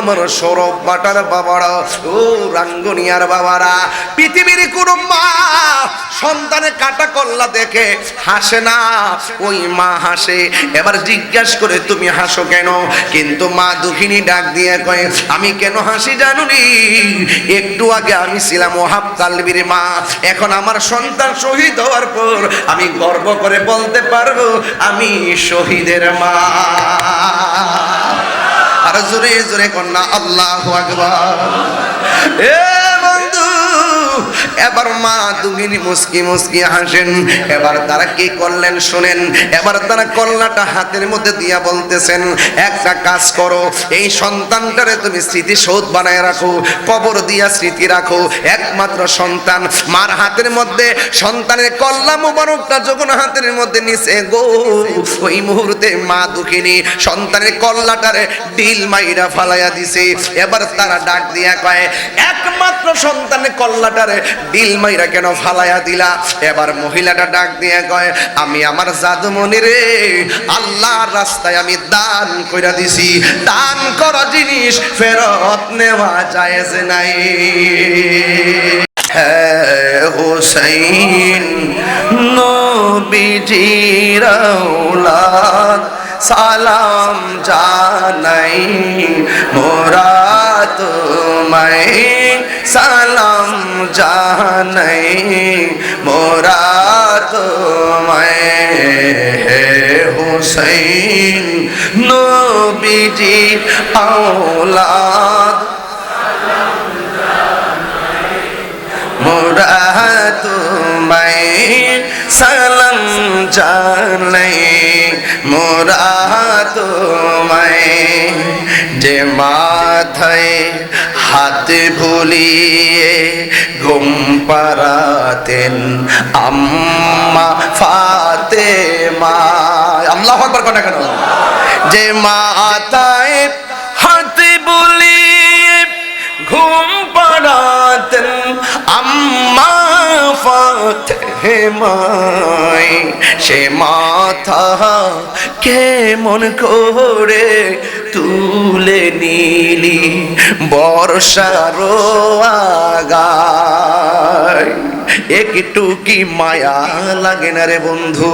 আমার সৌরভ বাটার বাবারা, ও রাঙ্গুনিয়ার বাবারা, পৃথিবীর কোন মা সন্তানে কাটা কল্লা দেখে হাসে না, ওই মা হাসে। এবার জিজ্ঞেস করে তুমি হাসো কেন? কিন্তু মা দুঃখিনী ডাক দিয়ে কয়, আমি কেন হাসি জানুনি? একটু আগে আমি ছিলাম ওহাব কালবির মা, এখন আমার সন্তান শহীদ হওয়ার পর আমি গর্ব করে বলতে পারবো আমি শহীদের মা। আর জোরে জোরে কন্যা আল্লাহু আকবার। এ বন্ধু, এবার মা দুঃখিনী মুস্কি মুস্কি হাসেন। এবার তারা কি করলেন শুনেন। এবার তারা কল্লাটা হাতের মধ্যে দিয়া বলতেছেন, একটা কাজ করো, এই সন্তানটারে তুমি স্মৃতিসৌধ বানায় রাখো, কবর দিয়া স্মৃতি রাখো। একমাত্র সন্তান, মার হাতের মধ্যে সন্তানের কল্লা মুবারকটা যখন হাতের মধ্যে নিছে গো, ওই মুহূর্তে মা দুঃখিনী সন্তানের কল্লাটারে ডিল মাইরা ফালাইয়া দিছে। এবার তারা ডাক দিয়া কয়, একমাত্র সন্তানের কল্লাটারে ডিল মাইরা কেন ফালাইয়া দিলা? এবার মহিলাটা ডাক দিয়ে কয়, আমি আমার জাদুমণি রে আল্লাহর রাস্তায় আমি দান কইরা দিছি, দান করা জিনিস ফেরত নেওয়া জায়েজ নাই। হুসাইন নবীজির আওলাদ সালাম জানাই মোরা তোমায়, সালাম জানাই মোরা তোমায়। হে হুসাইন নবীজি আওলাদ মোরা তোমায়, সালাম জানাই মোরা তোমায়। যে মাথায় হাত বুলিয়ে ঘুম পাড়াতেন আম্মা ফাতেমা, আল্লাহু আকবার কোন কেন? যে মাথায় হাত বুলিয়ে ঘুম পাড়াতেন আম্মা ফাতেমা, সে মাথা কেমন করে তুলে নিলি বর্ষার আগায়। একটু কি মায়া লাগে না রে বন্ধু?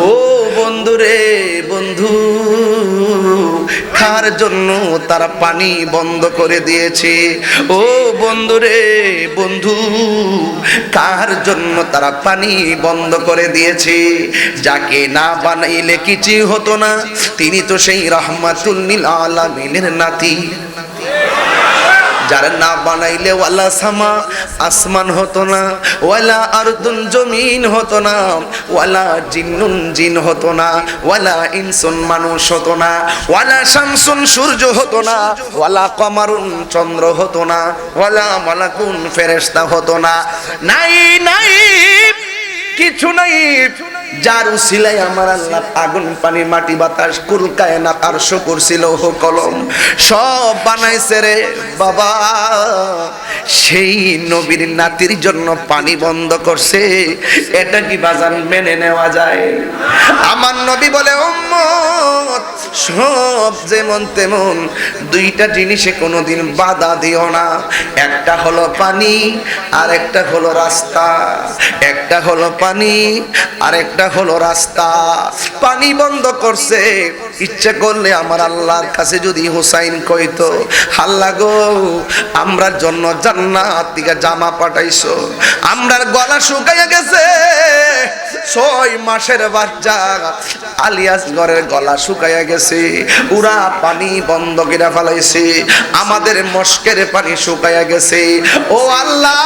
ও বন্ধু রে বন্ধু, খার জন্য তারা পানি বন্ধ করে দিয়েছে। ও বন্ধু রে বন্ধু, কার জন্য তারা পানি বন্ধ করে দিয়েছে? যাকে না বানাইলে কিছু হতো না, তিনি তো সেই রাহমাতুল লিল আলামিনের নাতি। যারা না বানাইলে ওয়ালা সামা আসমান হতো না, ওয়ালা আরদুন জমিন হতো না, ওয়ালা জিন্নুন জিন হতো না, ওয়ালা ইনসুন মানুষ হতো না, ওয়ালা শামসুন সূর্য হতো না, ওয়ালা কমারুন চন্দ্র হতো না, ওয়ালা মালাকুন ফেরেশতা হতো না। নাই নাই কিছু নাই, যার উসিলায় আমার আল্লাহ আগুন পানি মাটি বাতাস কুল কায়নাত আরশ কুরসি লৌহ কলম সব বানাইছে রে বাবা। সেই নবীর নাতির জন্য পানি বন্ধ করছে, এটা কি বাজান মেনে নেওয়া যায়? আমার নবী বলে, উম্মত সব যেমন তেমন, দুইটা জিনিসে কোনোদিন বাধা দিও না। একটা হলো পানি আর একটা হলো রাস্তা। একটা হলো পানি আর একটা হলো রাস্তা। পানি বন্ধ করছে, ইচ্ছা করলে আমার আল্লাহর কাছে যদি হুসাইন কইতো, আল্লাহ গো আমরার জন্য জান্নাত থেকে জামা পাঠাইছো, আমরার গলা শুকাইয়া গেছে, 6 মাসের বাচ্চা আলিয়াস ঘরের গলা শুকাইয়া গেছে, পুরা পানি বন্ধ করে ফেলাইছে, আমাদের মস্কের পানি শুকাইয়া গেছে। ও আল্লাহ,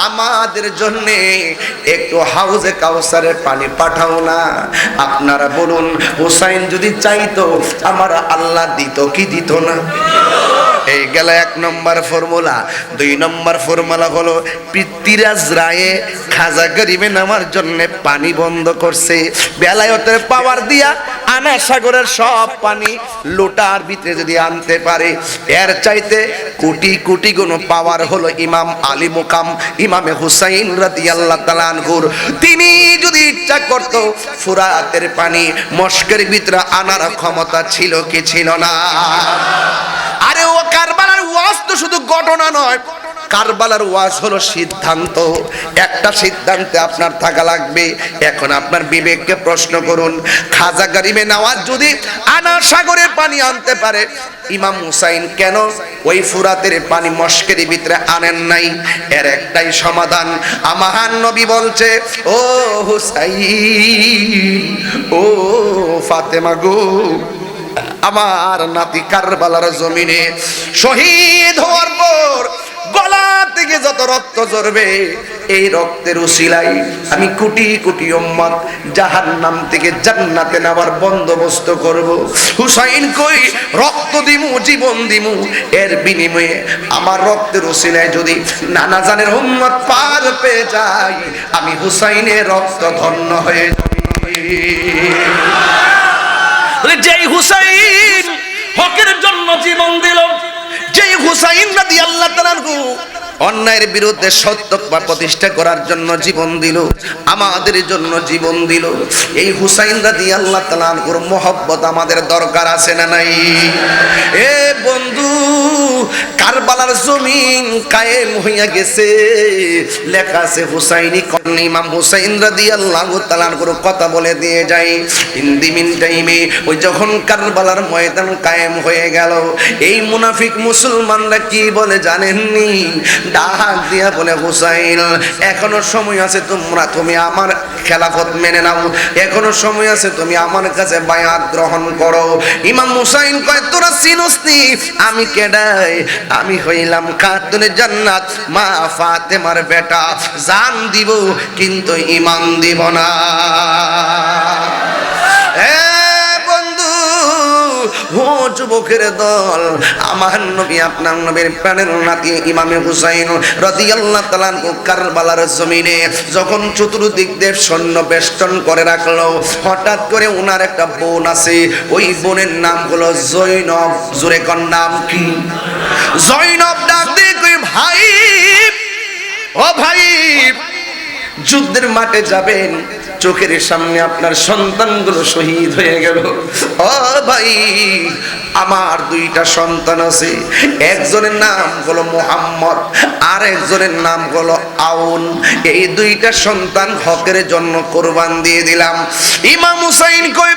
আমাদের জন্য একটু হাউজে কাউসারের পানি পাঠাও না। আপনারা বলুন, হুসাইন যদি চাইতো আমার আল্লাহ দিত কি দিত না? এই গেল 1 নম্বর ফর্মুলা। 2 নম্বর ফর্মুলা হলো পৃথ্বীরাজ রায়ে খাজা গরিবে নামার জন্য পানি বন্ধ করছে। বেলায়েতের পাওয়ার দিয়া আনা সাগরের সব পানি লোটার ভিতরে যদি আনতে পারে, এর চাইতে কোটি কোটি গুণ পাওয়ার হলো ইমাম আলী মুকাম ইমামে হুসাইন রাদিয়াল্লাহু তাআলা আনহুর। তিনি যদি ইচ্ছা করত ফুরাতের পানি মস্কের ভিতরে আনার ক্ষমতা ছিল কি ছিল না? আরে ও কারবালার ওয়াজ তো শুধু ঘটনা নয়, কারবালার ওয়াজ হলো সিদ্ধান্ত। একটা সিদ্ধান্তে আপনার থাকা লাগবে। এখন আপনার বিবেককে প্রশ্ন করুন, খাজা গরিবে নওয়াজ যদি আনা সাগরের পানি আনতে পারে, ইমাম হুসাইন কেন ওই ফুরাতের পানি মস্কের ভিতরে আনেন নাই? এর একটাই সমাধান। আমার নবী বলছে, ও হুসাইন, ও ফাতেমা গো, আমার নাতি কারবালার জমিনে শহীদ হওয়ার পর গলা থেকে যত রক্ত ঝরবে, এই রক্তের উসিলায় আমি কোটি কোটি উম্মত জাহান্নাম থেকে জান্নাতে নেওয়ার বন্দোবস্ত করব। হুসাইন কই, রক্ত দিমু, জীবন দিমু, এর বিনিময়ে আমার রক্তের উসিলায় যদি নানা জানের উম্মত পার পেয়ে যায়, আমি হুসাইনের রক্ত ধন্য হয়ে যেই হুসাইন হকের জন্য জীবন দিল, যেই হুসাইন রাদিয়াল্লাহু তাআলা অন্যায়ের বিরুদ্ধে সত্য প্রতিষ্ঠা করার জন্য জীবন দিল, আমাদের জন্য জীবন দিল, এই হুসাইন রাদিয়াল্লাহু তাআলার মহব্বত আমাদের দরকার আছে না নাই? এ বন্ধু, কারবালার জমিন কায়েম হইয়া গেছে, লেখা আছে হুসাইনি কর্ণে। ইমাম হুসাইন রাদিয়াল্লাহু তাআলার কথা বলে দিয়ে যায়। ইন দি মিন টাইমে ওই যখন কারবালার ময়দান কায়েম হয়ে গেল, এই মুনাফিক মুসলমানরা কি বলে জানেননি? ডাক দিয়া বলে, হুসাইন এখনো সময় আছে, তুমি আমার খেলাফত মেনে নাও, এখনো সময় আছে, তুমি আমার কাছে বায়াত গ্রহণ করো। ইমাম হুসাইন কয়, তোরা চিনোস নি আমি কেডাই? আমি হইলাম খাতুনে জান্নাত মা ফাতেমার বেটা, জান দিব কিন্তু ঈমান দিব না। ও যুবকের দল, আমার নবী আপনার নবীর প্রাণের নাতি ইমামে হুসাইন রাদিয়াল্লাহু তাআলা কারবালার জমিনে যখন চতুর্দিক দিয়ে সৈন্য বেষ্টন করে রাখলো, হঠাৎ করে ওনার একটা বোন আছে, ওই বোনের নাম হলো জয়নব। জোরে কোন নাম কি? জয়নব ডাক দিয়ে কই, ভাই ও ভাই, যুদ্ধের মাঠে যাবেন, চোখের সামনে আপনার সন্তানগুলো শহীদ হয়ে গেল। ও ভাই, আমার দুইটা সন্তান আছে, একজনের নাম হলো মুহাম্মদ আর একজনের নাম হলো আউন। এই দুইটা সন্তান হকের জন্য কোরবান দিয়ে দিলাম। ইমাম হুসাইন কই,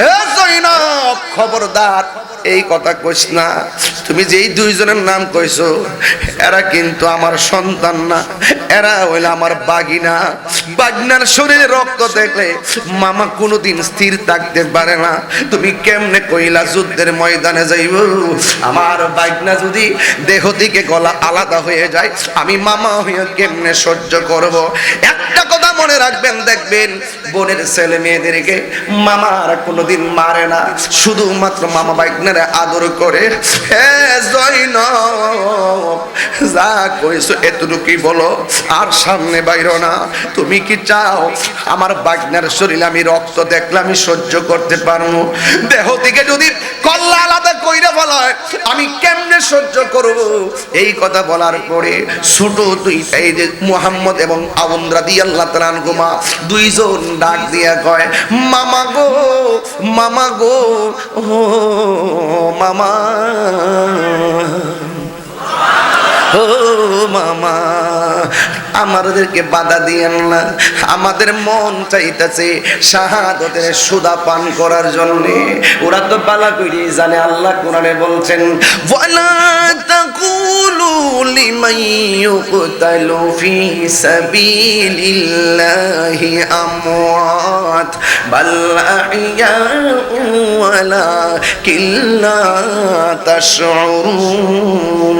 এ জয়নব খবরদার এই কথা কইস না, তুমি যেই দুইজনের নাম কইছো এরা কিন্তু আমার সন্তান না, এরা হইল আমার বাগিনা। বাগিনার শরীরে রক্ত দেখলে মামা কোনোদিন স্থির থাকতে পারে না। তুমি কেমনে কইলা যুদ্ধের ময়দানে যাইব? আমার বাগিনা যদি দেহ থেকে গলা আলাদা হয়ে যায়, আমি মামা হয়ে কেমনে সহ্য করব? একটা কথা মনে রাখবেন, দেখবেন বোনের ছেলে মেয়েদেরকে মামা আর কোনোদিন মারে না, শুধুমাত্র মামা বাগনারে আদর করে। হে জয়নব, যা কইছো এতটুকুই বলো, আর সামনে বাইরো না। তুমি কি চাও আমার বাগনার শরীরে আমি রক্ত দেখলে আমি সহ্য করতে পারবো? দেহ থেকে যদি কল্লা আলাদা কইরা বলা হয়, আমি কেমনে সহ্য করব? এই কথা বলার পরে ছোট দুইটা, এই যে মুহাম্মদ এবং আউন রাদিয়াল্লাহু তাআলা আনহুমা, দুইজন ডাক দিয়া কয়, মামা গো, মামা গো, ও মামা, ও মামা, আমাদেরকে বাধা দিয়েন না, আমাদের মন চাইতেছে শাহাদাতের সুদা পান করার জন্য। ওরা তো বালা কইরি জানে, আল্লাহ কোরআনে বলছেন, ওয়ালা তাকুলু লিমান ইউকতালু ফি সাবিলিল্লাহি আমওয়াত বাল আহইয়াউ ওয়ালাকিন লা তাশউরুন।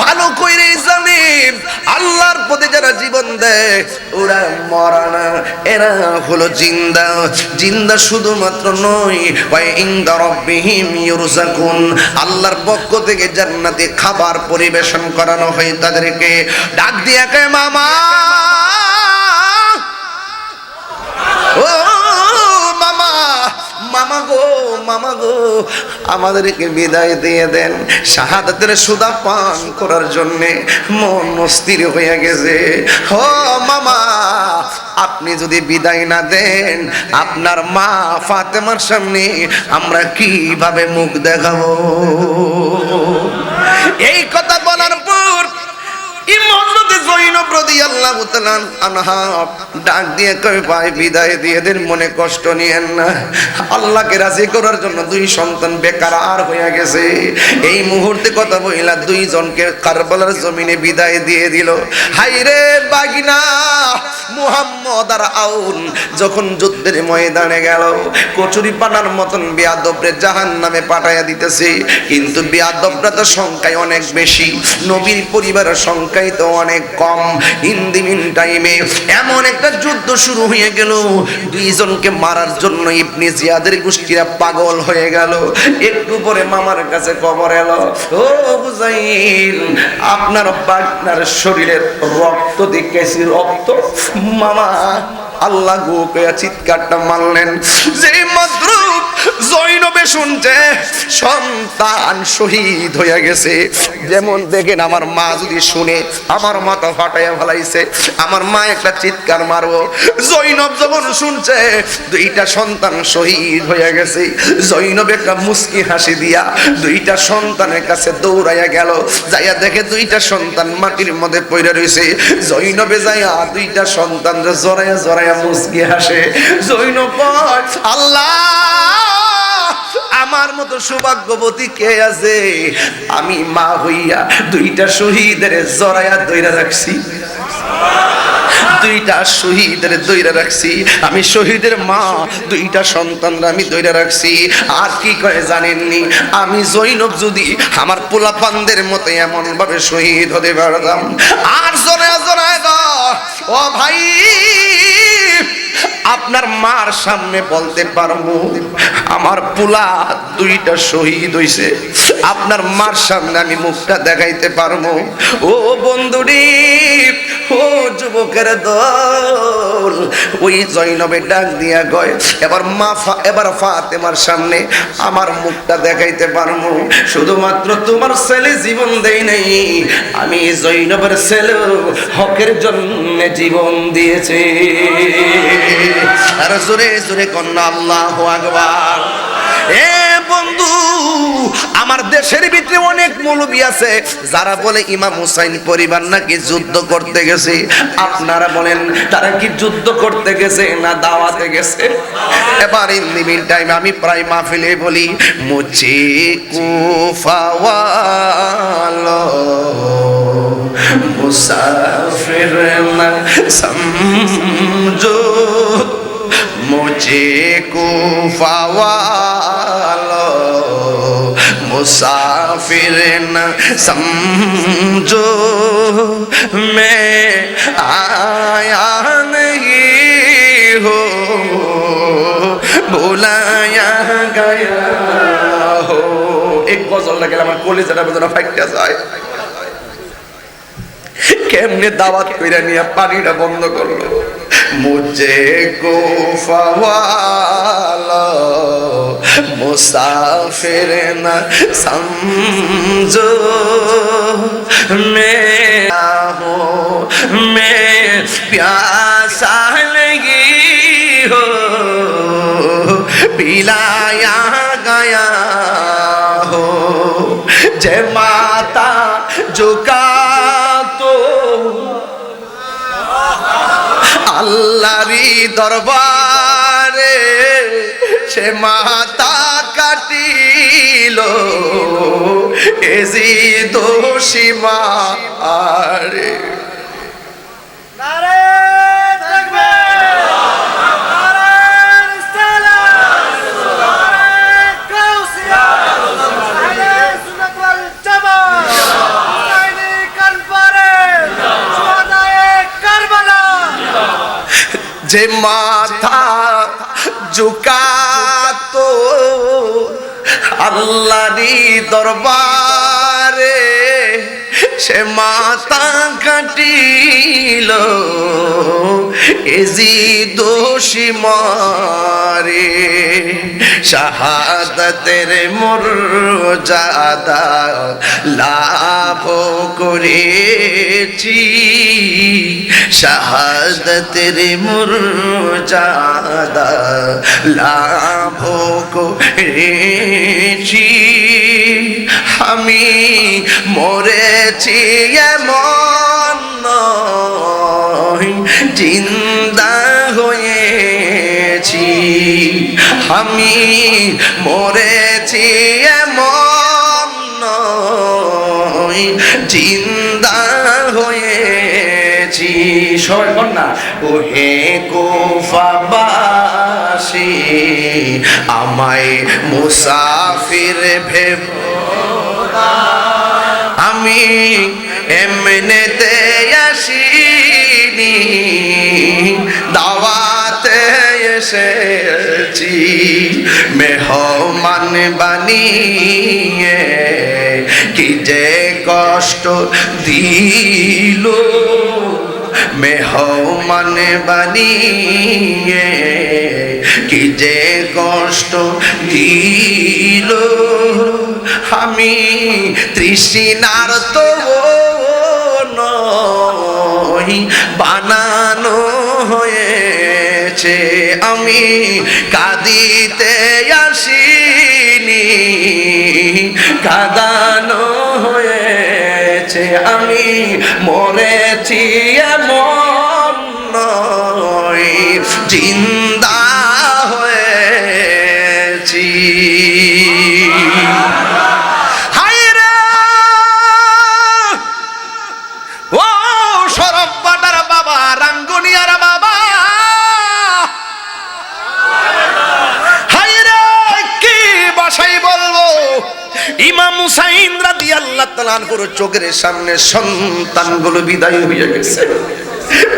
ভালো কইরে জানে আল্লাহর পথে যারা জীবন দেয় ওরা মরা না, এরা হলো জিন্দা। জিন্দা শুধুমাত্র নয়, ওয়া ইনদা রাব্বিহিম ইউরযাকুন, আল্লাহর পক্ষ থেকে জান্নাতে খাবার পরিবেশন করানো হয় তাদেরকে। ডাক দিয়া কয়, মামা, ও মামা, মামা গো, মামা গো, আমাদেরকে বিদায় দিয়ে দেন, শাহাদাতের সুদা পান করার জন্য মন অস্থির হয়ে গেছে। ও মামা, আপনি যদি বিদায় না দেন আপনার মা ফাতেমার সামনে আমরা কিভাবে মুখ দেখাবো? এই কথা বলার পর হযরত যায়েনব রাদিয়াল্লাহু তাআলা আনহা ডাক দিয়ে কয় ভাই বিদায় দিয়ে দেন, মনে কষ্ট নিয়েন না। আল্লাহকে রাজি করার জন্য দুই সন্তান বেকার হয়ে গেছে। এই মুহূর্তে কথা বইলা দুইজনকে কারবালার জমিনে বিদায় দিয়ে দিল। হায়রে বাগিনা মুহাম্মদ আর আউন যখন যুদ্ধের ময়দানে গেল, কচুরি পানার মতন বেয়াদবরে জাহান্নামে পাঠাইয়া দিতেছে। কিন্তু বেয়াদবরা তো সংখ্যায় অনেক বেশি, নবীর পরিবারের সংখ্যায় তো অনেক কম। ইন দি মিন টাইমে এমন একটা যুদ্ধ শুরু হয়ে গেল, দুইজনকে মারার জন্য ইবনে জিয়াদের গোষ্ঠীরা পাগল হয়ে গেল। একটু পরে মামার কাছে খবর এলো, ও হুসাইন আপনার বাগনার শরীরের রক্ত দেখেছি, রক্ত। মামা আল্লাহ গো কয়া চিৎকারটা মারলেন। যে মাত্র যায়েনবে শুনছে সন্তান শহীদ হয়ে গেছে, যেমন দেখেন আমার মা যদি শুনে আমার মাথা ফাটাইয়া ফেলাইছে। আমার মা একটা চিৎকার মারবো। যায়েনব যখন শুনছে দুইটা সন্তান শহীদ হয়ে গেছে, যায়েনব একটা মুস্কি হাসি দিয়া দুইটা সন্তানের কাছে দৌড়াইয়া গেল। যাইয়া দেখে দুইটা সন্তান মাটির মধ্যে পড়ে রয়েছে। যায়েনবে যাইয়া দুইটা সন্তান জড়াইয়া জড়াইয়া মুস্কি হাসে। যায়েনব আল্লাহ আমার মতো সৌভাগ্যবতী কে আছে? আমি মা হইয়া দুইটা শহীদের জড়াইয়া দইরা রাখছি, দুইটা শহীদের দইরা রাখছি। আমি শহীদের মা, দুইটা সন্তানরা আমি দইরা রাখছি। আর কি করে জানেননি? আমি যায়েনব যদি আমার পোলাপানদের মতো এমন ভাবে শহীদ হতে পারতাম। আর জড়াইয়া জড়াইয়া ও ভাই আপনার মার সামনে বলতে পারবো আমার পোলা দুইটা শহীদ হইছে, আপনার মার সামনে আমি মুখটা দেখাইতে পারবো। ও বন্ধুরি, ও যুবকের দল, ওই যায়েনবে ডাক দিয়া কয় এবার ফাতেমার সামনে আমার মুখটা দেখাইতে পারবো। শুধুমাত্র তোমার ছেলে জীবন দেই নাই, আমি যায়েনবের ছেলে হকের জন্য জীবন দিয়েছে। আর জোরে জোরে কন্যা আল্লাহু আকবার। এ বন্ধু, আমার দেশের ভিতরে অনেক মৌলবী আছে যারা বলে ইমাম হুসাইন পরিবার নাকি যুদ্ধ করতে গেছে। আপনারা বলেন তারা কি যুদ্ধ করতে গেছে না দাওয়াতে গেছে? এবার ইন দি মিন টাইম আমি প্রায় মাহফিলে বলি, মুঝে কুফা ওয়ালো মুসাফির না সমঝো, मुझे कुफा वालो मुसाफिर न समझो, मैं आया नहीं हो बुलाया गया हो। एक गजल लगे আমার কলিজাটা বেদনা ফাইটা যায়। কেমনে দাওয়াত কইরা নিয়ে পানিটা বন্ধ করলো। मुझे कुफा वाला मुसाफिर न समझो, मैं हूँ मैं प्यासा लगी हो पिलाया गया हो। जे माता झुका तो আল্লাহরি দরবারে সে মাথা কাটিল, এজি দোষী মারে। যে মাথা ঝুকাতো আল্লাহরি দরবারে সে মাথা কাটিল এজি দোষী মারে শাহাদাতের মর্যাদা লাভ করেছি শাহাদাতের মর্যাদা লাভ করেছি আমি মরেছি এমন নয় জিন্দা হয়েছি আমি মরেছি এমন নয় জিন্দা হয়েছি সবাই বল না ও হে কুফাবাসী আমায় মুসাফির ভেবো আমি এমনিতে আসিনি দাওয়াতে এসেছি মেহমান বানিয়ে কি যে কষ্ট দিল মেহমান বানিয়ে কি যে কষ্ট দিল আমি তৃষ্ণার তো নই বানানো হয়েছে আমি কাঁদিতে আসিনি কাঁদানো হয়েছে আমি মরেছি এমন নয় জিন্দা হয়েছি ইমাম হুসাইন রাদিয়াল্লাহু তাআলা আনহুর চোখের সামনে সন্তানগুলো বিদায় হয়ে গেছে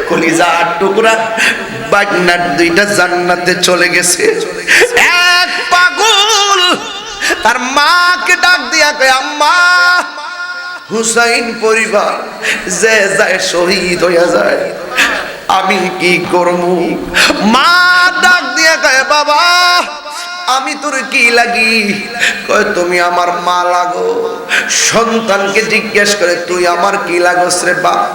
কলিজার টুকরা বাগনার দুইটা জান্নাতে চলে গেছে এক পাগল তার মাকে ডাক দিয়া কয় আম্মা হুসাইন পরিবার যে যায় শহীদ হয়ে যায় আমি কি করব মা ডাক দিয়া কয় বাবা আমি তোর কি লাগি কয় তুমি আমার মা লাগো সন্তানকে জিজ্ঞেস করে তুই আমার কি লাগোস রে বাপ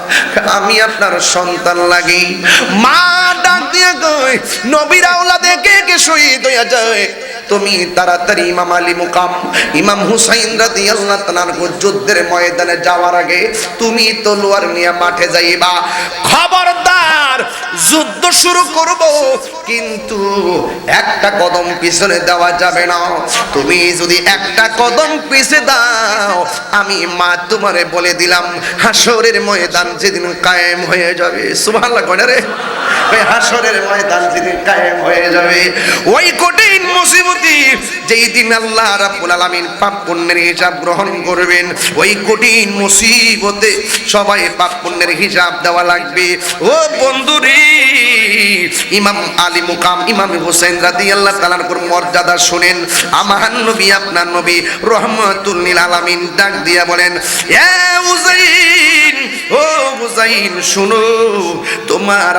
আমি আপনার সন্তান লাগি মা ডাক দিয়ে কয় নবীর আওলাদে কে কে শহীদ হয়ে যায় তুমি তাড়াতাড়ি ইমাম আলী মুকাম ইমাম হুসাইন রাদিয়াল্লাহু তাআলা যুদ্ধের ময়দানে যাওয়ার আগে তুমি তলোয়ার নিয়ে মাঠে যাইবা খবরদার যুদ্ধ শুরু করব কিন্তু একটা কদম পিছনে দেওয়া যাবে না তুমি যদি একটা কদম পিছে দাও আমি মা তোমারে বলে দিলাম হাসরের ময়দান যেদিন কায়েম হয়ে যাবে সুবহানাল্লাহ কয় রে ওই হাসরের ময়দান যেদিন কায়েম হয়ে যাবে ওই কঠিন মুসিবতি যেই দিন আল্লাহ রাব্বুল আলামিন পাপ পুণ্যের হিসাব গ্রহণ করবেন ওই কঠিন মুসিবতে সবাই পাপ পুণ্যের হিসাব দেওয়া লাগবে ও বন্ধুরে ইমাম আলী মুকাম ইমাম হুসাইন রাদিয়াল্লাহু তাআলার মর্যাদা শুনেন আমার নবী আপনার নবী রহমাতুল লিল আলামিন ডাক দিয়া বলেন এ হুসাইন ও হুসাইন শুনো তোমার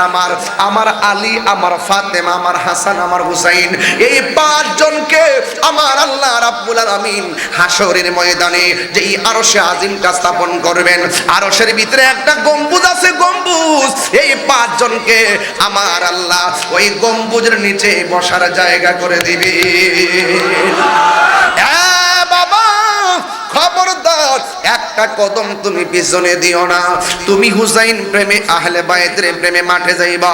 আমার আলী আমার ফাতেমা আমার হাসান আমার হুসাইন এই পাঁচজনকে আমার আল্লাহ রাব্বুল আলামিন হাসরের ময়দানে যেই আরশে আজিমটা স্থাপন করবেন আরশের ভিতরে একটা গম্বুজ আছে গম্বুজ এই পাঁচজনকে আমার আল্লাহ ওই গম্বুজের নিচে বসার জায়গা করে দিবে বাবা খবরদার একটা কদম তুমি পিছনে দিও না তুমি হুসাইন প্রেমে আহলে বাইতের প্রেমে মাঠে যাইবা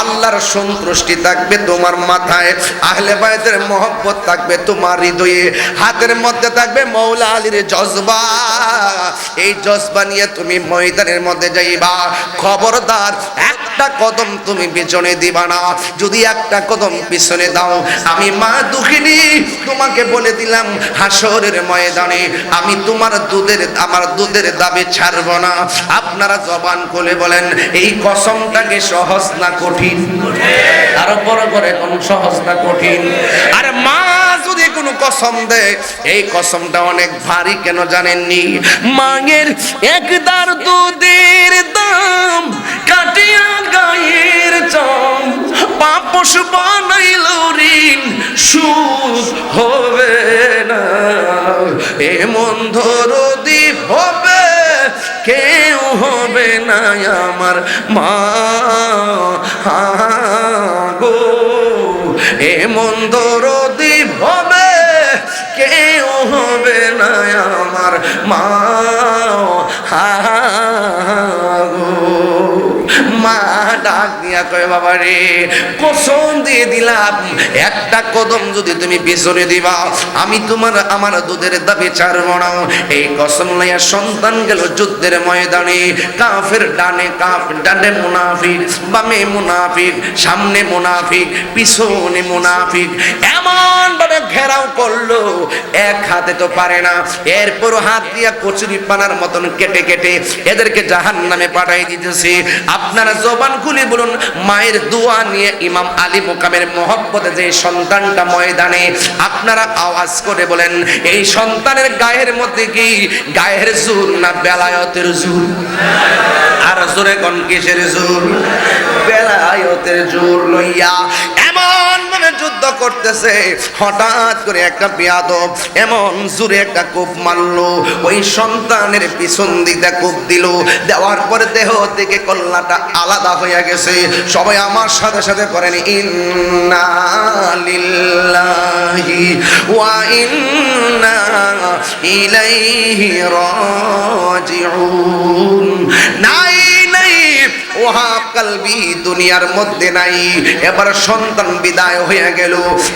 আল্লাহর সন্তুষ্টি থাকবে তোমার মাথায় আহলে বাইতের মহব্বত থাকবে তোমার হৃদয়ে হাতের মধ্যে থাকবে মওলা আলীর জজবা এই জজবা নিয়ে তুমি ময়দানের মধ্যে যাইবা খবরদার একটা কদম তুমি পিছনে দিবা না যদি একটা কদম পিছনে দাও আমি মা দুঃখিনী তোমাকে বলে দিলাম হাসরের ময়দানে আমি তোমার আমার দুধের দাবি ছাড়ব না আপনারা জবান খুলে বলেন এই কসমটাকে সহজ না কঠিন আরো বড় করে কোন সহজ না কঠিন আরে মা যদি কোনো কসম দেয়, এই কসমটা অনেক ভারী। কেন জানেননি? মায়ের একদার দুধের দাম কাটিয়া গায়ের চাম, পাপস বানাইল ঋণ সুদ হবে না। এমন দরদি হবে কেউ হবে না আমার মা গো, এমন দরদি হবে কেউ হবে না আমার মা গো। মা ডাক দিয়া কয়, বাবা রে, কসম দিয়ে দিলাম একটা কদম যদি তুমি পিছনে দিবা আমি তোমার আমার দুধের দাবি ছাড়ব না। এই কসম লইয়া সন্তান গেল যুদ্ধের ময়দানে। কাফের ডানে মুনাফিক, বামে মুনাফিক, সামনে মুনাফিক, পিছনে মুনাফিক, এমন ভাবে ঘেরাও করলো, এক হাতে তো পারে না, এরপর হাত দিয়া কচুরি পানার মতন কেটে কেটে এদেরকে জাহান্নামে পাঠাই দিতেছে। আপনারা জবান খুলে বলুন, মায়ের দোয়া নিয়ে ইমাম আলী মুকামের মহব্বতে যে সন্তানটা ময়দানে, আপনারা আওয়াজ করে বলেন, এই সন্তানের গায়ের মধ্যে কি গায়ের জোর না বেলায়েতের জোর? আর জোরে কোন কিসের জোর? বেলায়েতের জোর লইয়া এমন ভাবে যুদ্ধ করতেছে। হঠাৎ করে একটা বেয়াদব এমন জোরে একটা কোপ মারলো, ওই সন্তানের পিছন দিকে কোপ দিল। দেওয়ার পরে দেহ থেকে কল্লাটা আলাদা হয়ে গেছে। সবাই আমার সাথে সাথে করেন, ইন্না লিল্লাহি ওয়া ইন্না ইলাইহি রাজিউন। নাই নাই ওয়াহাব কালবি দুনিয়ার মধ্যে নাই। এবার সন্তান বিদায় হয়ে গেল।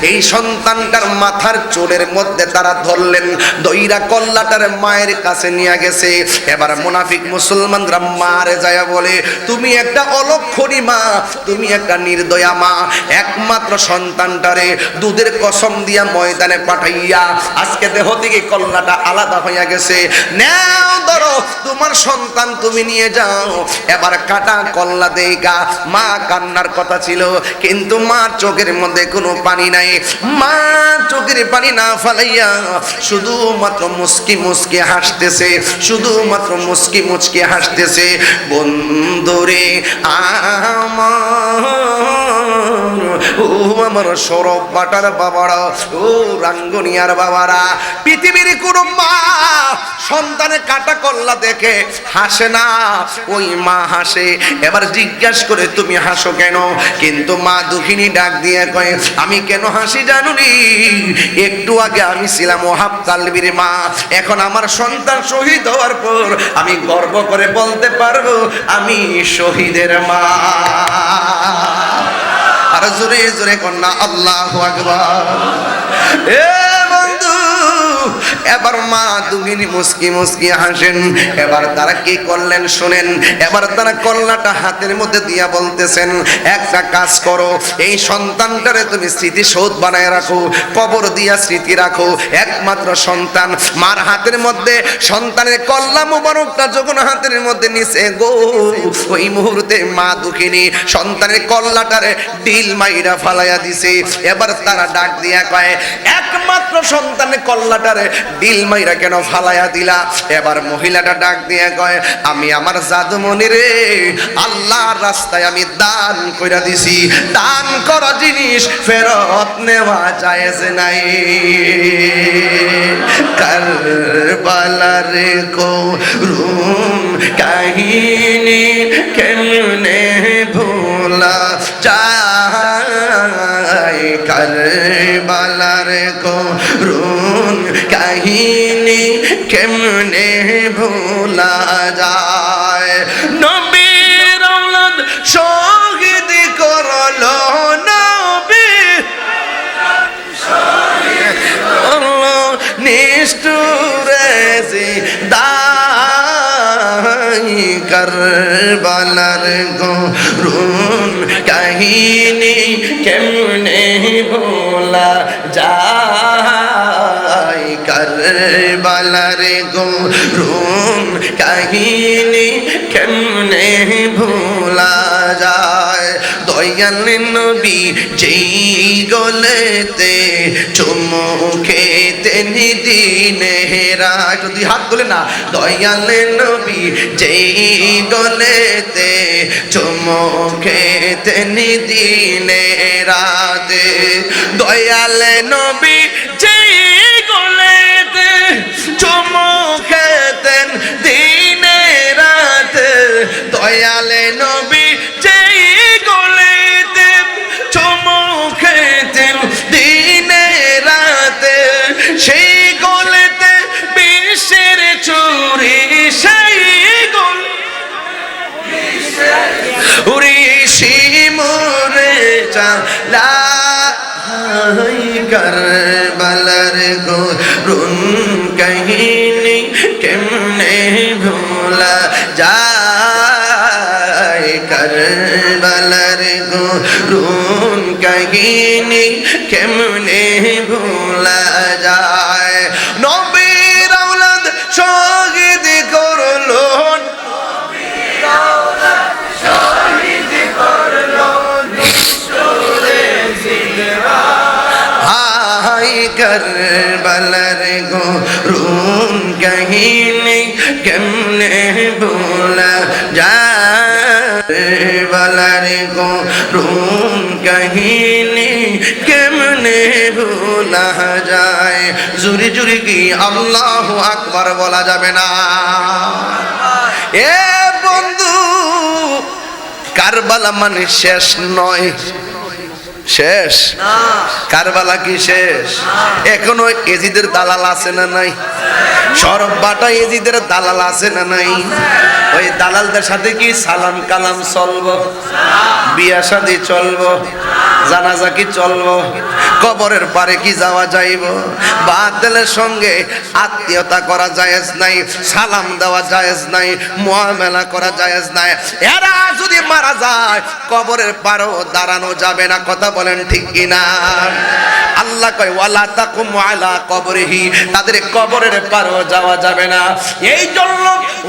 এই সন্তানটার মাথার চুলের মধ্যে তারা ধরলেন, দইরা কল্লাটার মায়ের কাছে নিয়ে গেছে। এবার মুনাফিক মুসলমানরা মারে যায় বলে, তুমি একটা অলক্ষণী মা, তুমি একটা নির্দয়া মা, একমাত্র সন্তানটারে দুধের কসম দিয়া ময়দানে পাঠাইয়া আজকে দেহ থেকে কল্লাটা আলাদা হয়ে গেছে। নাও ধরো তোমার সন্তান, তুমি নিয়ে যাও। এবার কাটা কল্লা দেইগা মা কান্নার কথা ছিল, কিন্তু মার চোখের মধ্যে কোনো পানি নাই। মা চোখের পানি না ফালাইয়া শুধুমাত্র মুস্কি মুস্কি হাসতেছে, শুধুমাত্র মুস্কি মুস্কি হাসতেছে। বন্ধুরে আমার সরব বাটার বাবারা, ও রাঙ্গুনিয়ার বাবারা, পৃথিবীর কোনো মা সন্তানের কাটা কল্লা দেখে হাসে না, ওই মা হাসে। এবার জিজ্ঞাসা করে, তুমি হাসো কেন? কিন্তু মা দুঃখিনী ডাক দিয়ে কয়, আমি কেন হাসি জানুনি? একটু আগে আমি ছিলাম ওয়াহাব কালবির মা, এখন আমার সন্তান শহীদ হওয়ার পর আমি গর্ব করে বলতে পারবো আমি শহীদের মা। আর জোরে জোরে কন্যা আল্লাহু আকবার। এ বন্ধু, এবার মা দুগিনি মুস্কি মুস্কি হাসেন। এবার তারা কি করলেন শুনেন। এবার তারা কল্লাটা হাতের মধ্যে দিয়া বলতেছেন, একটা কাজ করো, এই সন্তানটারে তুমি স্মৃতিসৌধ বানায় রাখো, কবর দিয়া স্মৃতি রাখো। একমাত্র সন্তান, মার হাতের মধ্যে সন্তানের কল্লা মুবারকটা যখন হাতের মধ্যে নিছে গো, ওই মুহূর্তে মা দুঃখিনী সন্তানের কল্লাটারে ডিল মাইরা ফালাইয়া দিছে। এবার তারা ডাক দিয়া কয়, একমাত্র সন্তানের কল্লাটারে ডিল মাইরা কেন ফালাইয়া দিলা? এবার মহিলাটা ডাক দিয়ে কয়, আমি আমার জাদুমণি রে আল্লাহর রাস্তায় আমি দান কইরা দিছি, দান করা জিনিস ফেরত নেওয়া জায়েজ নাই। কারবালার করুণ কাহিনী কেমনে ভোলা যায়, কারবালার করুণ কাহিনী কেমনে ভোলা যায়। নবীর আওলাদ শহীদ করলো, নবী নিষ্ঠুরে দাই, কারবালার করুণ কাহিনী কেমনে ভোলা যায়, কারবালার করুণ কাহিনী কেমনে ভোলা যায়। দয়াল নবী যেই গলেতে চুমু খেতেন দিনেরা, যদি হাত তোলে না, দয়াল নবী যেই গলেতে চুমু খেতেন দিনেরাতে, দয়াল নবী যেই গলেতে চুমু খেতেন দিনে রাতে, দয়াল নবী যেই গলেতে চুমু খেতেন দিনে রাতে, সেই গলেতে বিশ্বের চুরি, সেই গল উরি শিমুরে চালা কারবালার করুণ কাহিনী কেমনে ভোলা যায়, কারবালার করুণ কাহিনী কেমনে ভোলা যায়। নবীর আওলাদ শহীদ করলো, কারবালার করুণ কাহিনী কেমনে ভোলা যায়, কারবালার করুণ কাহিনী কেমনে ভোলা যায়। জুরি জুরি কি আল্লাহু আকবার বলা যাবে না? এ বন্ধু, কারবালা মানে শেষ নয়, শেষ না। কারবালা কি শেষ? এখনো এজিদের দালাল আছে না নাই? সরব বাটা এজিদের দালাল আছে না নাই? ওই দালালদের সাথে কি সালাম কালাম চলবো, বিয়া শাদী চলবো, জানাজা কি চলবো, কবরের পারে কি যাওয়া যাইব? বাতিলের সঙ্গে আত্মীয়তা করা জায়েজ নাই, সালাম দেওয়া জায়েজ নাই, মুআমালা করা জায়েজ নাই। এরা যদি মারা যায় কবরের পারেও দাঁড়ানো যাবে না, কথা বলেন ঠিক কিনা? আল্লাহ কয় ওয়ালা তাকুম আলা কবরিহি, তাদের কবরের পারেও যাওয়া যাবে না। এই জন্য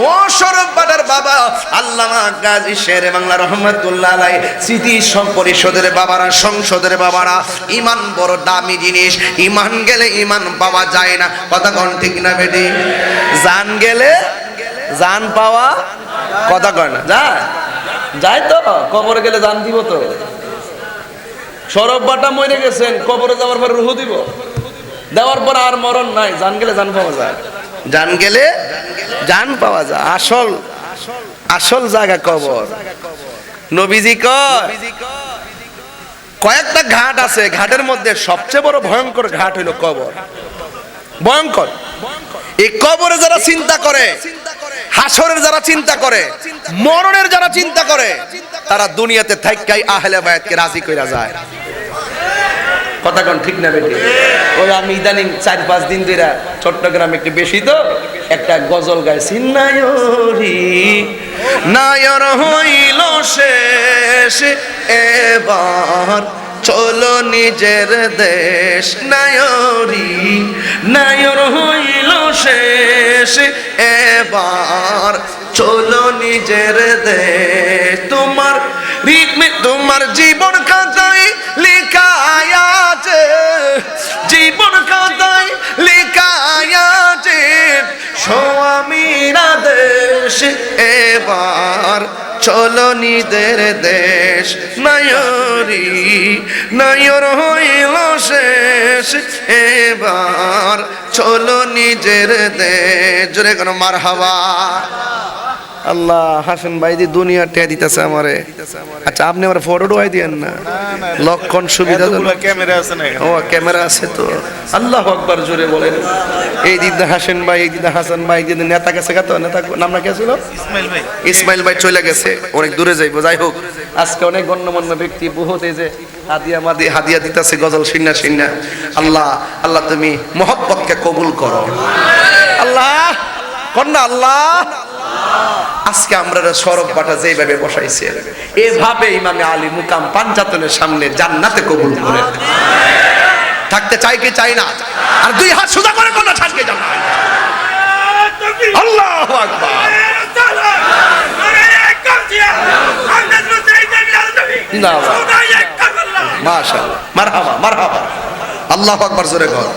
ও শরফ বাটার বাবা আল্লামা গাজী শেরে বাংলা রহমাতুল্লাহ আলাইহি স্মৃতি পরিষদের বাবারা, সংসদের বাবারা, ঈমান বড় দামি জিনিস, ঈমান গেলে ঈমান পাওয়া যায় না, কথা কোন ঠিক না বেটি? জান গেলে জান পাওয়া, কথা কয় না? যায় তো, কবরে গেলে জান দিব তো। শরফ বাটা মরে গেছেন, কবরে যাওয়ার পর রূহ দিব, দেওয়ার পর আর মরণ নাই, জান গেলে জান পাওয়া যায়, জান গেলে জান পাওয়া যায়। আসল আসল জায়গা কবর। নবীজি কয়েকটা ঘাট আছে, ঘাটের মধ্যে সবচেয়ে বড় ভয়ঙ্কর ঘাট হইল কবর। ভয়ঙ্কর। এই কবরে যারা চিন্তা করে, হাসরের যারা চিন্তা করে, মরণের যারা চিন্তা করে, তারা দুনিয়াতে থাইকাই আহলে বায়াতকে রাজি কইরা যায়, কথা কোন ঠিক না বেটি? ওই আমি ইদানিং 4-5 দিন ধরে চট্টগ্রামে একটু বেশি তো একটা গজল গাইছি, নায়রি নায়র হইল শেষ এবার চলো নিজের দেশ, নায়রি নায়র হইল শেষ এবার চলো নিজের দেশ। তোমার রিতমে তোমার জীবন খাতায় লেখা আছে, জীবন খাতায় লেখা আছে স্বামীরা দেশ এবার চলো নিজের দেশ, নায়রি নায়র হইল শেষ এবার চলো নিজের দেশ। জোরে কোনো মারহাবা। আল্লাহ হাসান ভাই দি দুনিয়া টেয়া দিতেছে আমারে। আচ্ছা আপনি আমার ফটো ঢোয়াই দিয়েন না, লক্ষণ সুবিধা ক্যামেরা আছে না? ও ক্যামেরা আছে তো। আল্লাহু আকবার জোরে বলেন। এই দিদা হাসান ভাই, এই দিদা হাসান ভাই, দিদা নেতা গেছে কত, নেতা নাম না কি ছিল? ইসমাইল ভাই। ইসমাইল ভাই চলে গেছে, অনেক দূরে যাইবো। যাই হোক, আজকে অনেক গণ্যমান্য ব্যক্তি বহুত এই যে হাদিয়া মাদি হাদিয়া দিতেছে, গজল শিন্না শিন্না। আল্লাহ আল্লাহ তুমি মহব্বতকে কবুল করো আল্লাহ, কন্যা আল্লাহ। আজকে আমরা শরফ বাটা যেভাবে বসাইছি এভাবে ইমামে আলী মুকাম পাঞ্জাতনের সামনে জান্নাতে কবুল করে থাকতে চাই কি চাই না? আর দুই হাত সোজা করে কোন ছাড়কে যান। আল্লাহু আকবার। মাশাআল্লাহ, মারহাবা মারহাবা, আল্লাহু আকবার, জোরে কর।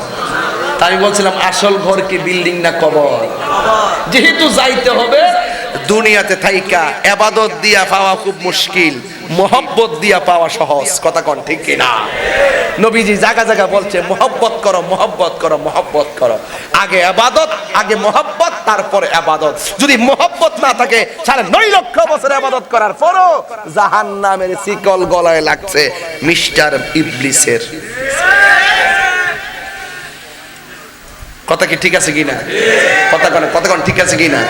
তাই আমি বলছিলাম আসল ঘর কি বিল্ডিং না কবর? যেহেতু যাইতে হবে দুনিয়াতে থাইকা ইবাদত দিয়া পাওয়া খুব মুশকিল, মোহব্বত দিয়া পাওয়া সহজ। কথা কোন ঠিক কি না? নবীজি জায়গা জায়গা বলছে মোহব্বত করো, মোহব্বত করো, মোহব্বত করো। আগে ইবাদত, আগে মোহব্বত, তারপরে ইবাদত। যদি মোহব্বত না থাকে 9.5 লক্ষ বছর ইবাদত করার পরও জাহান্নামের শিকল গলায় লাগছে মিস্টার ইবলিসের। কথা কি ঠিক আছে কিনা? কথা কোন ঠিক আছে কিনা?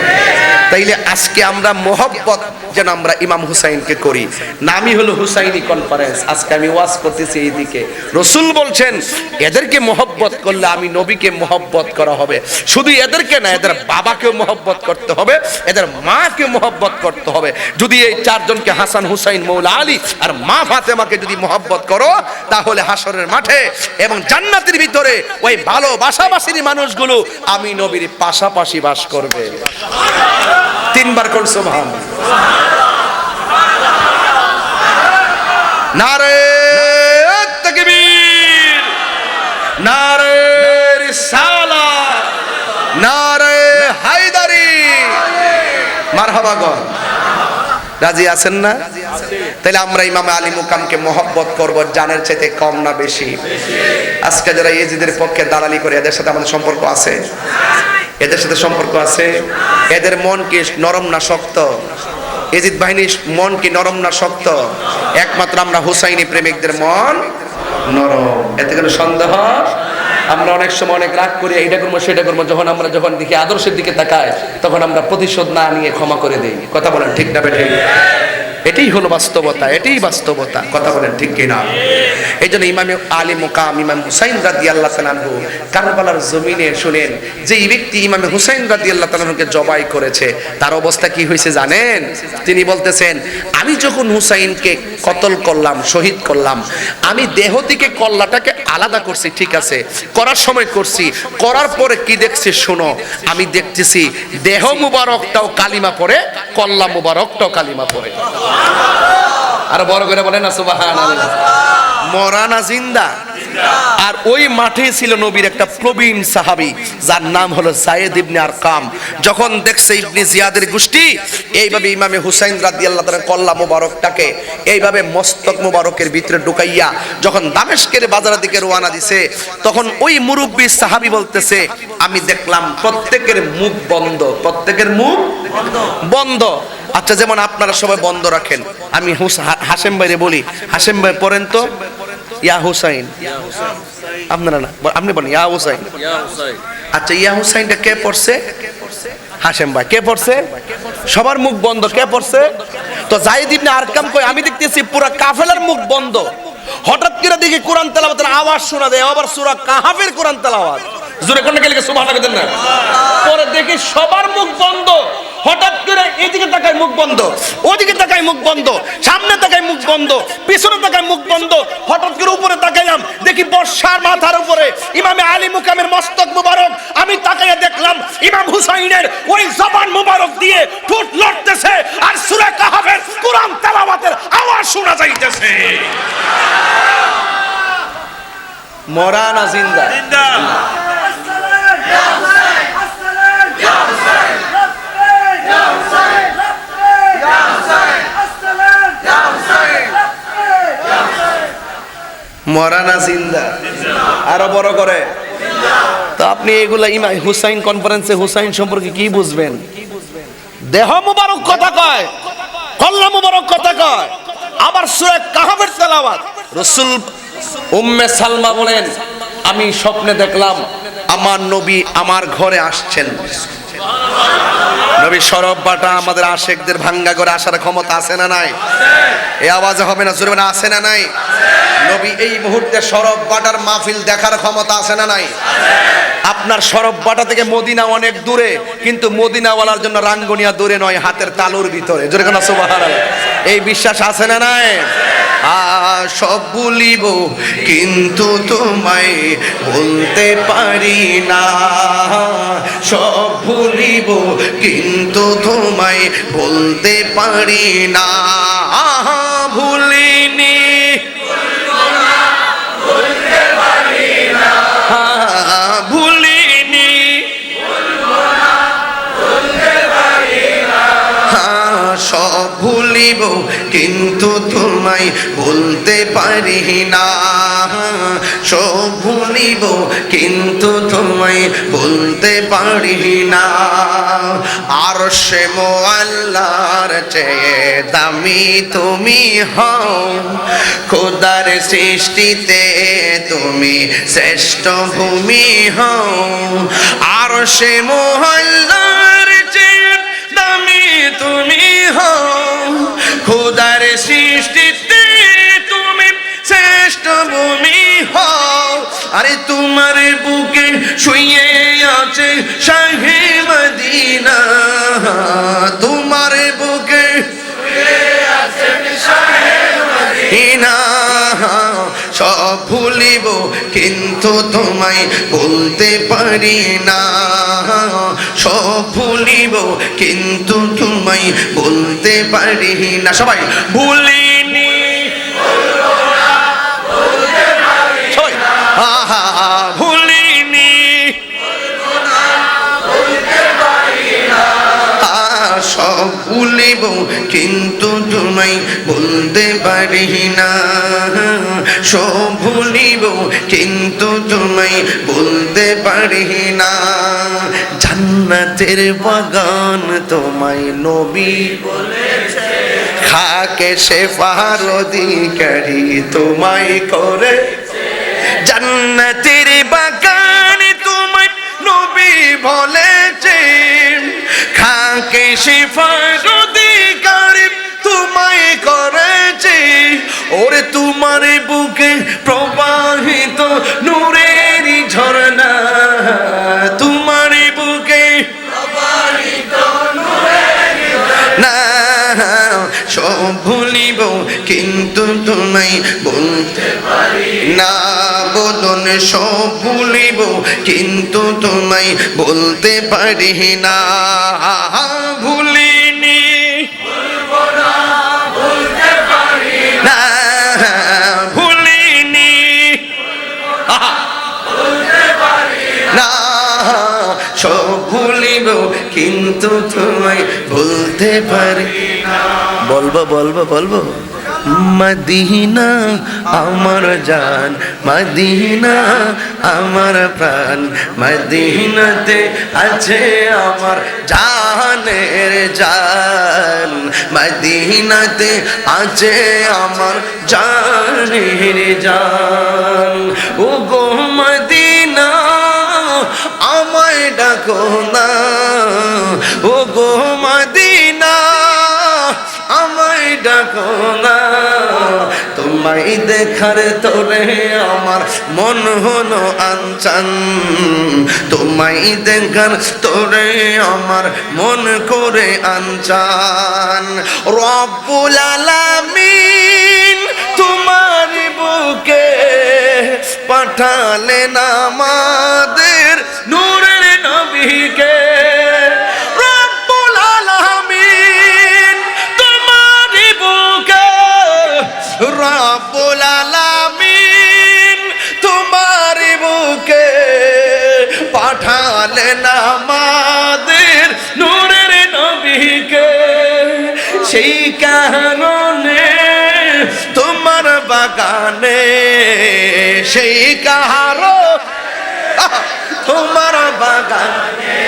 তাইলে আজকে আমরা মোহব্বত যেন আমরা ইমাম হুসাইনকে করি। নামই হলো হুসাইনি কনফারেন্স। আজকে আমি ওয়াজ করতেছি এইদিকে। রাসূল বলছেন এদেরকে মোহব্বত করলে আমি নবীকে মোহব্বত করা হবে। শুধু এদেরকে না, এদের বাবাকেও মোহব্বত করতে হবে, এদের মাকে মোহব্বত করতে হবে। যদি এই চারজনকে হাসান, হুসাইন, মৌলা আলী আর মা ফাতেমাকে যদি মোহব্বত করো, তাহলে হাসরের মাঠে এবং জান্নাতের ভিতরে ওই ভালোবাসাবাসীর মানুষগুলো আমি নবীর পাশাপাশি বাস করবে। 3 বার কোন সুবহানাল্লাহ। নারে তাকবীর, নারে রিসালাত, নারে হায়দারি, মারহাবা গো। রাজি আছেন না? তাহলে আমরা ইমাম আলী মুকামকে মহব্বত করব জানের চাইতে কম না বেশি? আজকে যারা ইয়েজিদের পক্ষে দালালি করে এদের সাথে আমাদের সম্পর্ক আছে? এদের সাথে সম্পর্ক আছে? এদের মন কি নরম না শক্ত? ইয়েজিদ বাহিনীর মন কি নরম না শক্ত? একমাত্র আমরা হুসাইনি প্রেমিকদের মন নরম, এতে কোনো সন্দেহ। আমরা অনেক সময় অনেক রাগ করি, এইটা করবো সেটা করবো, যখন দেখি আদর্শের দিকে তাকায় তখন আমরা প্রতিশোধ না নিয়ে ক্ষমা করে দেই। কথা বলেন ঠিক না বেঠিক? এটাই হলো বাস্তবতা, এটাই বাস্তবতা। কথা বলেন ঠিক কিনা? এই জন্য ইমাম আলী মুকাম ইমাম হুসাইন রাদিয়াল্লাহু তাআলা আনহু কারবালার জমিনে শুনেন যে এই ব্যক্তি ইমাম হুসাইন রাদিয়াল্লাহু তাআলা আনহুকে জবাই করেছে, তার অবস্থা কি হয়েছে জানেন? তিনি বলতেছেন আমি যখন হুসাইনকে কতল করলাম, শহীদ করলাম, আমি দেহ থেকে কল্লাটাকে আলাদা করছি, ঠিক আছে, করার সময় করছি, করার পরে কি দেখছি শোনো, আমি দেখতেছি দেহ মুবারকটাও কালিমা পড়ে, কল্লা মুবারকটাও কালিমা পড়ে। আর বড় করে বলেন না সুবহানাল্লাহ। মরা না জিন্দা? আর ওই মাঠে ছিল নবীর একটা প্রবীণ সাহাবী যার নাম হলো যায়েদ ইবনে আরকাম। যখন দেখছে ইবনে জিয়াদের গোষ্ঠী এইভাবে ইমামে হুসাইন রাদিয়াল্লাহু তাআলা কল্লা মুবারকটাকে এইভাবে মস্তক মুবারকের ভিতরে ঢুকাইয়া যখন দামেস্কের বাজারের দিকে রওনা দিছে, তখন ওই মুরব্বী সাহাবী বলতেছে আমি দেখলাম প্রত্যেকের মুখ বন্ধ, প্রত্যেকের মুখ বন্ধ। আচ্ছা, যেমন আপনারা সবাই বন্ধ রাখেন, আমি হাশেম ভাইরে বলি, হাশেম ভাই পড়েন তো ইয়া হুসাইন। আপনারা না, আপনি বলেন ইয়া হুসাইন। আচ্ছা, ইয়া হুসাইনটা কে পড়ছে? হাশেম ভাই। কে পড়ছে? সবার মুখ বন্ধ। কে পড়ছে? তো যায়েদ ইবনে আরকাম কই আমি দেখতেছি পুরো কাফেলার মুখ বন্ধ। হঠাৎ করে দেখি কোরআন তেলাওয়াতের আওয়াজ শোনা দেয়, আবার সূরা কাহাফের কোরআন তেলাওয়াত। জোরে কোন কে লিখে সুবহানাল্লাহ দেন না? পরে দেখি সবার মুখ বন্ধ। হঠাৎ করে এদিকে তাকায় মুখ বন্ধ, ওদিকে তাকায় মুখ বন্ধ, সামনে তাকায় মুখ বন্ধ, পিছনে তাকায় মুখ বন্ধ। হঠাৎ করে উপরে তাকাইলাম, দেখি বর্ষার মাথার উপরে ইমামে আলী মুকামের মস্তক মুবারক। আমি তাকাইয়া দেখলাম ইমাম হুসাইনের ওই জবান মুবারক দিয়ে ঠোঁট লড়তেছে আর সূরা কাহাফের কোরআন তেলাওয়াতের আওয়াজ শোনা যাইতেছে। মরা না জিন্দা? মরা না জিন্দা? আরো বড় করে। তো আপনি এগুলা ইমাম হুসাইন কনফারেন্সে হুসাইন সম্পর্কে কি বুঝবেন? দেহ মুবারক কথা কয়, কল্লা মুবারক কথা কয়, আবার সূরা কাহাফের তেলাওয়াত। রাসূল উম্মে সালমা বলেন আমি স্বপ্নে দেখলাম আমার নবী আমার ঘরে আসছেন। নবী শরব বাটা আমাদের আশেকদের ভাঙ্গা করে আসার ক্ষমতা আছে না নাই? এই আওয়াজে হবে না, জোরে না, আছে না নাই? নবী এই মুহূর্তে শরব বাটার মাহফিল দেখার ক্ষমতা আছে না নাই? আপনার শরব বাটা থেকে মদিনা অনেক দূরে, কিন্তু মদিনাওয়ালার জন্য রাঙ্গুনিয়া দূরে নয়, হাতের তালুর ভিতরে। জোরে কোন সুবহানাল্লাহ। এই বিশ্বাস আছে না নাই? সব ভুলিব কিন্তু তোমায় বলতে পারি না, সব ভুলিব কিন্তু তোমায় বলতে পারি না, ভুলিনি কিন্তু তোমায় ভুলতে পারি না, সব ভুলিব কিন্তু তোমায় ভুলতে পারি না। আরশে মুআল্লার চেয়ে দামি তুমি হও, খোদার সৃষ্টিতে তুমি শ্রেষ্ঠ ভূমি হও। আরশে মুআল্লার চেয়ে দামি তুমি হও, খোদার সৃষ্টিতে তুমি শ্রেষ্ঠ ভূমি হও। আরে তোমার বুকে শুয়ে আছে শাহে মদিনা, তোমার বুকে শুয়ে আছে শাহে মদিনা। সব ভুলিব কিন্তু তোমায় ভুলতে পারি না, সব ভুলিব কিন্তু তোমায় ভুলতে পারি না। সবাই ভুলিনি ভুলিনি সব ভুলিব কিন্তু তোমায় ভুলতে পারি না, সব ভুলিব কিন্তু তোমায় ভুলতে পারি না। জান্নাতের বাগান তোমায় নবী বলেছে, খাকে শেফার অধিকারী তোমায় করে। জান্নাতের বাগান তোমায় নবী বলেছে, খাকে শেফার অধিকারী তোমায় করেছে। ওরে তোমার বুকে প্রবাহিত নূরের ঝর্ণা, তোমার বুকে প্রবাহিত নূরের ঝর্ণা। সব ভুলিব কিন্তু তোমায় বলতে পারি না, বদন সব ভুলিব কিন্তু তোমায় বলতে পারি না। ভুলিনি ভুলবো না বলতে পারি না, ভুলিনি বলতে পারি না। সব ভুলিব কিন্তু তোমায় বলতে পারি না। বলবো বলবো বলবো মদিনা আমার জান, মদিনা আমার প্রাণ, মদিনাতে আছে আমার জানের জান, মদিনাতে আছে আমার জানের জান। ও গো মদিনা আমায় ডাকো না, ও গো মদিনা আমায় ডাকো না। তোমায় দেখার তোরে আমার মন হলো আনচান, তোমায় দেখার তোরে আমার মন করে আনচান। রব্বুল আলামিন তোমার বুকে পাঠালেন আমাদের নূরের নবীকে। রব্বুল আলামিন তোমার বুকে, রব্বুল আলামিন তোমার বুকে পাঠালেন আমাদের নূরের নবীকে। সেই কারণে তোমার বাগানে, সেই কারো তোমার বাগানে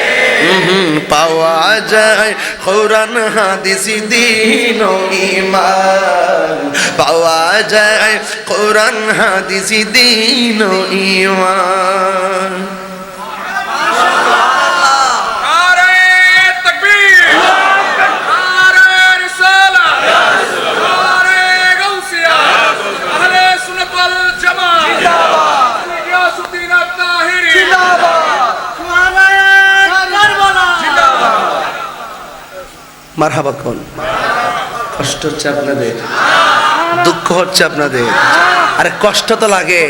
পাওয়া যায় কোরআন হাদিস দ্বীন ও ঈমান, পাওয়া যায় কোরআন হাদিস দ্বীন ও ঈমান। মারহাবা কোন কষ্ট হচ্ছে আপনাদের, দুঃখ হচ্ছে আপনাদের? আরে কষ্ট তো লাগে।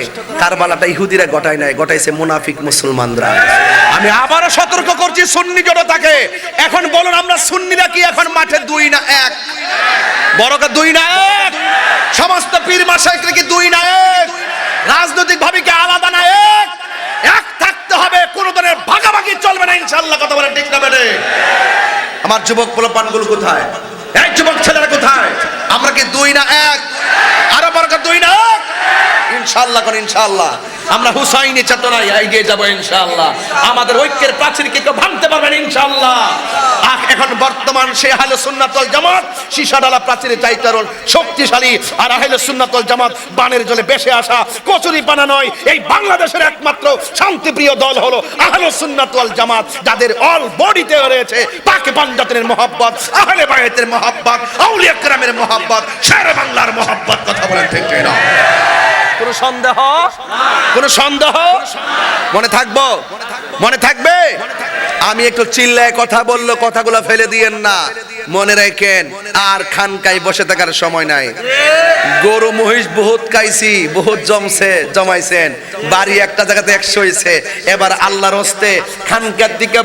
কারবালাটা ইহুদিরা গটায় নাই, গটাইছে মুনাফিক মুসলমানরা। আমি আবারও সতর্ক করছি সুন্নি জনতাকে, এখন বলুন আমরা সুন্নিরা কি এখন মাঠে দুই না এক? বড়কা দুই না এক? সমস্ত পীর মাশায়েখরা কি দুই না এক? রাজনৈতিক ভাবে কি আলাদা না এক? এক থাকতে হবে, কোন ধরনের ভাগাভাগি চলবে না ইনশাআল্লাহ। কথা বলেন ঠিক না বেটে? আমার যুবক পোলাপানগুলো কোথায়? এই যুবক ছেলেরা কোথায়? আমরা কি দুই না এক? আরো বরকত দুই না এক? ইনশাআল্লাহ কোন ইনশাআল্লাহ আমরা হুসাইনি চেতনায় এগিয়ে যাব ইনশাআল্লাহ। আমাদের ঐক্যের প্রাচীরকে কেউ ভাঙতে পারবেন ইনশাআল্লাহ। এখন বর্তমান সে আহলে সুন্নাত ওয়াল জামাত সীসাডালা প্রাচীরের চাইতে আরো শক্তিশালী। আর আহলে সুন্নাত ওয়াল জামাত বানের জলে ভেসে আসা কচুরি পানা নয়। এই বাংলাদেশের একমাত্র শান্তিপ্রিয় দল হলো আহলে সুন্নাত ওয়াল জামাত, যাদের অল বডিতে রয়েছে পাকে পাঞ্জাতের মহব্বত, আহলে বায়তের মহব্বত, আউলিয়া কেরামের মহব্বত, শেরে বাংলার মহব্বত। কথা বলেন ঠিক না? কোন সন্দেহ? কোন সন্দেহ? মনে থাকবো? মনে থাকবে? আমি একটু চিল্লায় কথা বললো কথাগুলো ফেলে দিয়েন না, মনে রাখেন। আর খানকায় বসে থাকার সময় নাই। গরু মহিষ বহুত খাইছি, বহুত জমাইছেন, বাড়ি একটা জায়গাতে 100 হয়েছে। এবার আল্লাহর হস্তে খানকার দিকে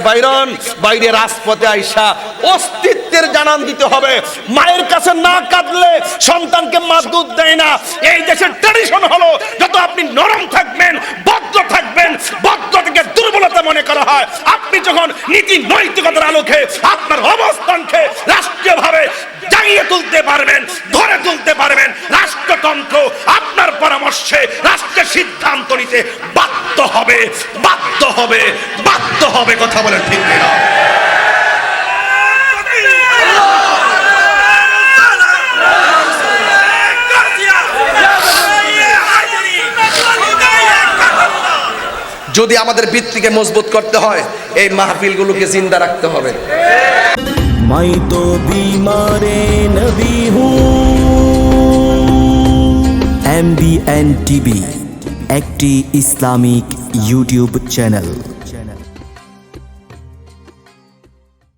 বাইরে রাজপথে আইসা অস্তিত্বের জানান দিতে হবে। মায়ের কাছে না কাঁদলে সন্তানকে মা দুধ দেয় না। এই দেশের ট্র্যাডিশন হলো যত আপনি নরম থাকবেন, ভদ্র থাকবেন, ভদ্রতাকে দুর্বলতা মনে করা হয়। আপনি যখন নীতি নৈতিকতার আলোকে আপনার অবস্থানকে রাষ্ট্রীয়ভাবে জাগিয়ে তুলতে পারবেন, ধরে তুলতে পারবেন, রাষ্ট্রতন্ত্র আপনার পরামর্শে রাষ্ট্রের সিদ্ধান্ত নিতে বাধ্য হবে, বাধ্য হবে, বাধ্য হবে। কথা বলেন ঠিক না? যদি আমাদের ভিত্তিকে মজবুত করতে হয়, এই মাহফিলগুলোকে জিন্দা রাখতে হবে। मैं तो बीमारे नबी हूँ। MBN TV একটি ইসলামিক ইউটিউব চ্যানেল।